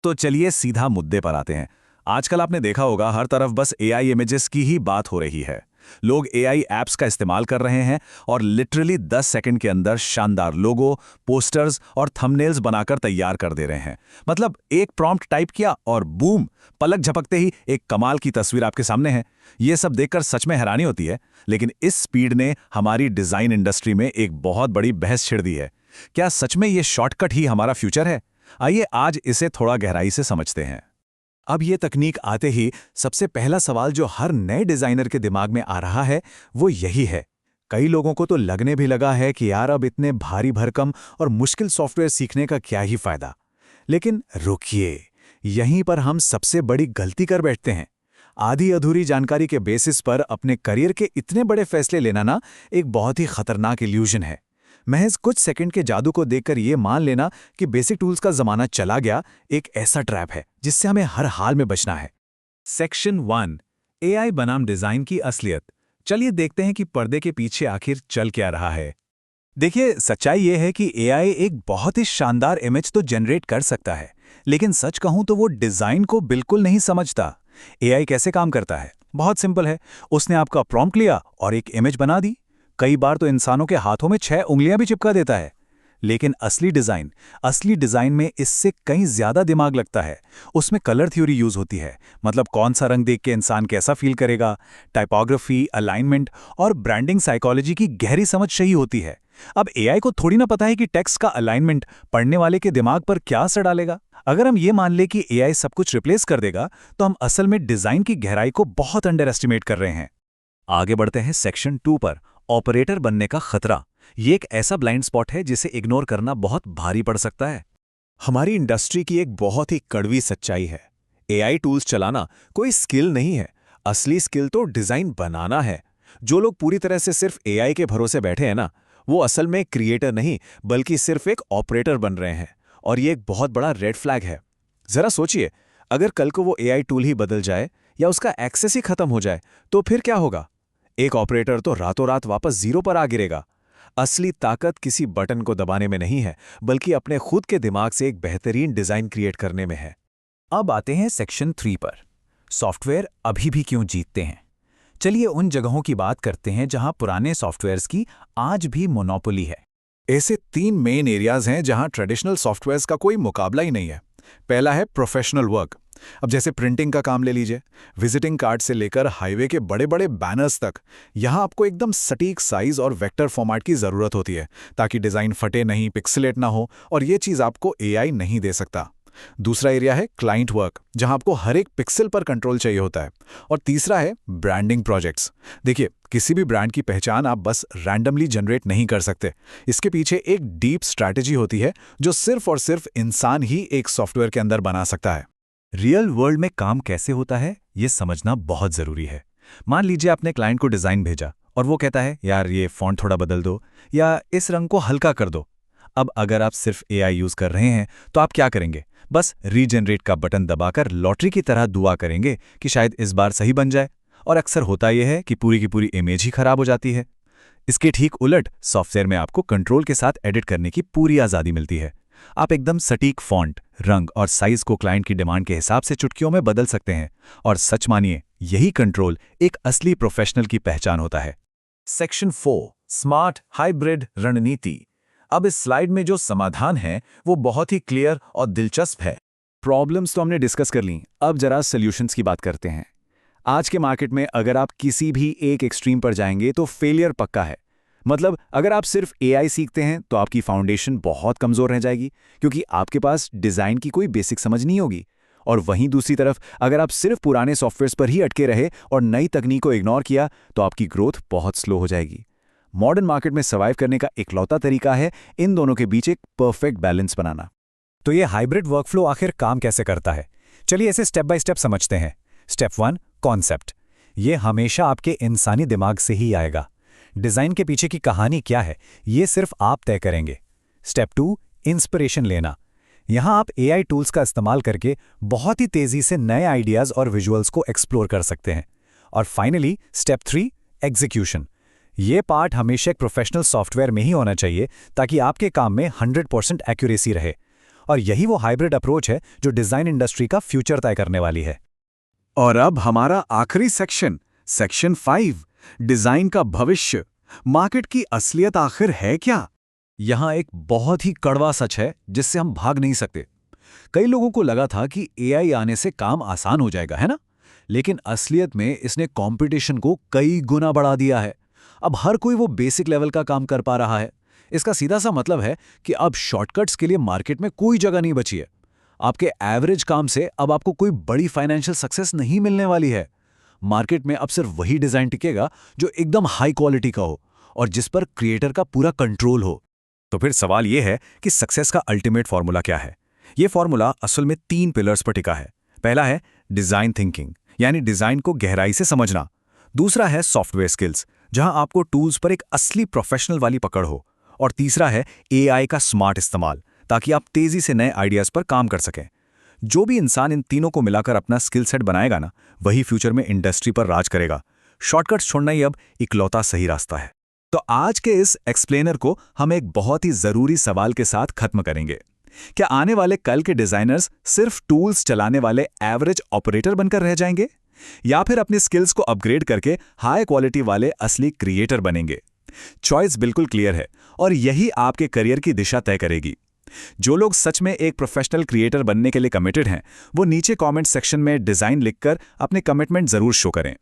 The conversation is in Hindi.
तो चलिए सीधा मुद्दे पर आते हैं। आजकल आपने देखा होगा हर तरफ बस एआई इमेजेस की ही बात हो रही है। लोग एआई ऐप्स का इस्तेमाल कर रहे हैं और लिटरली 10 सेकंड के अंदर शानदार लोगो, पोस्टर्स और थंबनेल्स बनाकर तैयार कर दे रहे हैं। मतलब एक प्रॉम्प्ट टाइप किया और बूम, पलक झपकते ही एक कमाल की तस्वीर आपके सामने है। ये सब देखकर सच में हैरानी होती है, लेकिन इस स्पीड ने हमारी डिजाइन इंडस्ट्री में एक बहुत बड़ी बहस छिड़ दी है। क्या सच में ये शॉर्टकट ही हमारा फ्यूचर है? आइए आज इसे थोड़ा गहराई से समझते हैं। अब ये तकनीक आते ही सबसे पहला सवाल जो हर नए डिजाइनर के दिमाग में आ रहा है वो यही है। कई लोगों को तो लगने भी लगा है कि यार अब इतने भारी भरकम और मुश्किल सॉफ्टवेयर सीखने का क्या ही फायदा। लेकिन रुकिए, यहीं पर हम सबसे बड़ी गलती कर बैठते हैं। आधी अधूरी जानकारी के बेसिस पर अपने करियर के इतने बड़े फैसले लेना ना एक बहुत ही खतरनाक इल्यूजन है। महज कुछ सेकंड के जादू को देखकर यह मान लेना कि बेसिक टूल्स का जमाना चला गया, एक ऐसा ट्रैप है जिससे हमें हर हाल में बचना है। सेक्शन 1, एआई बनाम डिजाइन की असलियत। चलिए देखते हैं कि पर्दे के पीछे आखिर चल क्या रहा है। देखिए, सच्चाई यह है कि एआई एक बहुत ही शानदार इमेज तो जनरेट कर सकता है, लेकिन सच कहूं तो वो डिजाइन को बिल्कुल नहीं समझता। एआई कैसे काम करता है? बहुत सिंपल है। उसने आपका प्रॉम्प्ट लिया और एक इमेज बना दी। कई बार तो इंसानों के हाथों में 6 उंगलियां भी चिपका देता है। लेकिन असली डिजाइन में इससे कहीं ज्यादा दिमाग लगता है। उसमें कलर थ्योरी यूज होती है। मतलब कौन सा रंग देख के इंसान कैसा फील करेगा, टाइपोग्राफी, अलाइनमेंट और ब्रांडिंग साइकोलॉजी की गहरी समझ चाहिए होती है। अब एआई को थोड़ी ना पता है कि टेक्स्ट का अलाइनमेंट पढ़ने वाले के दिमाग पर क्या असर डालेगा। अगर हम ये मान ले कि एआई सब कुछ रिप्लेस कर देगा, तो हम असल में डिजाइन की गहराई को बहुत अंडर एस्टिमेट कर रहे हैं। आगे बढ़ते हैं सेक्शन 2 पर, ऑपरेटर बनने का खतरा। ये एक ऐसा ब्लाइंड स्पॉट है जिसे इग्नोर करना बहुत भारी पड़ सकता है। हमारी इंडस्ट्री की एक बहुत ही कड़वी सच्चाई है। एआई टूल्स चलाना कोई स्किल नहीं है। असली स्किल तो डिजाइन बनाना है। जो लोग पूरी तरह से सिर्फ एआई के भरोसे बैठे हैं ना, वो असल में क्रिएटर नहीं बल्कि सिर्फ एक ऑपरेटर बन रहे हैं। और ये एक बहुत बड़ा रेड फ्लैग है। जरा सोचिए, अगर कल को वो एआई टूल ही बदल जाए या उसका एक्सेस ही खत्म हो जाए, तो फिर क्या होगा? एक ऑपरेटर तो रातों रात वापस जीरो पर आ गिरेगा। असली ताकत किसी बटन को दबाने में नहीं है, बल्कि अपने खुद के दिमाग से एक बेहतरीन डिजाइन क्रिएट करने में है। अब आते हैं सेक्शन 3 पर, सॉफ्टवेयर अभी भी क्यों जीतते हैं। चलिए उन जगहों की बात करते हैं जहां पुराने सॉफ्टवेयर्स की आज भी मोनोपोली है। ऐसे 3 मेन एरियाज हैं जहां ट्रेडिशनल सॉफ्टवेयर्स का कोई मुकाबला ही नहीं है। पहला है प्रोफेशनल वर्क। अब जैसे प्रिंटिंग का काम ले लीजिए, विजिटिंग कार्ड से लेकर हाईवे के बड़े बड़े बैनर्स तक, यहां आपको एकदम सटीक साइज और वेक्टर फॉर्मेट की जरूरत होती है ताकि डिजाइन फटे नहीं, पिक्सेलेट ना हो, और ये चीज आपको एआई नहीं दे सकता। दूसरा एरिया है क्लाइंट वर्क, जहां आपको हर एक पिक्सल पर कंट्रोल चाहिए होता है। और तीसरा है ब्रांडिंग प्रोजेक्ट्स। देखिए, किसी भी ब्रांड की पहचान आप बस रैंडमली जनरेट नहीं कर सकते। इसके पीछे एक डीप स्ट्रैटेजी होती है जो सिर्फ और सिर्फ इंसान ही एक सॉफ्टवेयर के अंदर बना सकता है। रियल वर्ल्ड में काम कैसे होता है ये समझना बहुत जरूरी है। मान लीजिए आपने क्लाइंट को डिजाइन भेजा और वो कहता है यार ये फॉन्ट थोड़ा बदल दो या इस रंग को हल्का कर दो। अब अगर आप सिर्फ एआई यूज कर रहे हैं तो आप क्या करेंगे? बस रीजनरेट का बटन दबाकर लॉटरी की तरह दुआ करेंगे कि शायद इस बार सही बन जाए, और अक्सर होता यह है कि पूरी की पूरी इमेज ही खराब हो जाती है। इसके ठीक उलट सॉफ्टवेयर में आपको कंट्रोल के साथ एडिट करने की पूरी आज़ादी मिलती है। आप एकदम सटीक फॉन्ट, रंग और साइज को क्लाइंट की डिमांड के हिसाब से चुटकियों में बदल सकते हैं। और सच मानिए, यही कंट्रोल एक असली प्रोफेशनल की पहचान होता है। सेक्शन 4, स्मार्ट हाइब्रिड रणनीति। अब इस स्लाइड में जो समाधान है वो बहुत ही क्लियर और दिलचस्प है। प्रॉब्लम्स तो हमने डिस्कस कर ली, अब जरा सॉल्यूशंस की बात करते हैं। आज के मार्केट में अगर आप किसी भी एक एक्सट्रीम पर जाएंगे तो फेलियर पक्का है। मतलब अगर आप सिर्फ एआई सीखते हैं तो आपकी फाउंडेशन बहुत कमजोर रह जाएगी, क्योंकि आपके पास डिजाइन की कोई बेसिक समझ नहीं होगी। और वहीं दूसरी तरफ अगर आप सिर्फ पुराने सॉफ्टवेयर्स पर ही अटके रहे और नई तकनीक को इग्नोर किया तो आपकी ग्रोथ बहुत स्लो हो जाएगी। मॉडर्न मार्केट में सर्वाइव करने का इकलौता तरीका है इन दोनों के बीच एक परफेक्ट बैलेंस बनाना। तो ये हाइब्रिड वर्कफ्लो आखिर काम कैसे करता है? चलिए इसे स्टेप बाय स्टेप समझते हैं। Step 1, concept. ये हमेशा आपके इंसानी दिमाग से ही आएगा। डिजाइन के पीछे की कहानी क्या है ये सिर्फ आप तय करेंगे। स्टेप 2, इंस्पिरेशन लेना। यहां आप एआई टूल्स का इस्तेमाल करके बहुत ही तेजी से नए आइडियाज और विजुअल्स को एक्सप्लोर कर सकते हैं। और फाइनली स्टेप 3, एग्जीक्यूशन। ये पार्ट हमेशा एक प्रोफेशनल सॉफ्टवेयर में ही होना चाहिए ताकि आपके काम में 100% एक्यूरेसी रहे। और यही वो हाइब्रिड अप्रोच है जो डिज़ाइन इंडस्ट्री का फ्यूचर तय करने वाली है। और अब हमारा आखिरी सेक्शन 5, डिजाइन का भविष्य। मार्केट की असलियत आखिर है क्या? यहाँ एक बहुत ही कड़वा सच है जिससे हम भाग नहीं सकते। कई लोगों को लगा था कि एआई आने से काम आसान हो जाएगा, है ना? लेकिन असलियत में इसने कंपटीशन को कई गुना बढ़ा दिया है। अब हर कोई वो बेसिक लेवल का काम कर पा रहा है। इसका सीधा सा मतलब है कि अब शॉर्टकट्स के लिए मार्केट में कोई जगह नहीं बची है। आपके एवरेज काम से अब आपको कोई बड़ी फाइनेंशियल सक्सेस नहीं मिलने वाली है। मार्केट में अब सिर्फ वही डिजाइन टिकेगा जो एकदम हाई क्वालिटी का हो और जिस पर क्रिएटर का पूरा कंट्रोल हो। तो फिर सवाल यह है कि सक्सेस का अल्टीमेट फॉर्मूला क्या है? यह फॉर्मूला असल में 3 पिलर्स पर टिका है। पहला है डिजाइन थिंकिंग, यानी डिजाइन को गहराई से समझना। दूसरा है सॉफ्टवेयर स्किल्स, जहां आपको टूल्स पर एक असली प्रोफेशनल वाली पकड़ हो। और तीसरा है एआई का स्मार्ट इस्तेमाल, ताकि आप तेजी से नए आइडियाज पर काम कर सकें। जो भी इंसान इन तीनों को मिलाकर अपना स्किल सेट बनाएगा ना, वही फ्यूचर में इंडस्ट्री पर राज करेगा। शॉर्टकट्स छोड़ना ही अब इकलौता सही रास्ता है। तो आज के इस एक्सप्लेनर को हम एक बहुत ही जरूरी सवाल के साथ खत्म करेंगे। क्या आने वाले कल के डिजाइनर्स सिर्फ टूल्स चलाने वाले एवरेज ऑपरेटर बनकर रह जाएंगे, या फिर अपनी स्किल्स को अपग्रेड करके हाई क्वालिटी वाले असली क्रिएटर बनेंगे? चॉइस बिल्कुल क्लियर है और यही आपके करियर की दिशा तय करेगी। जो लोग सच में एक प्रोफेशनल क्रिएटर बनने के लिए कमिटेड हैं, वो नीचे कमेंट सेक्शन में डिजाइन लिखकर अपने कमिटमेंट जरूर शो करें।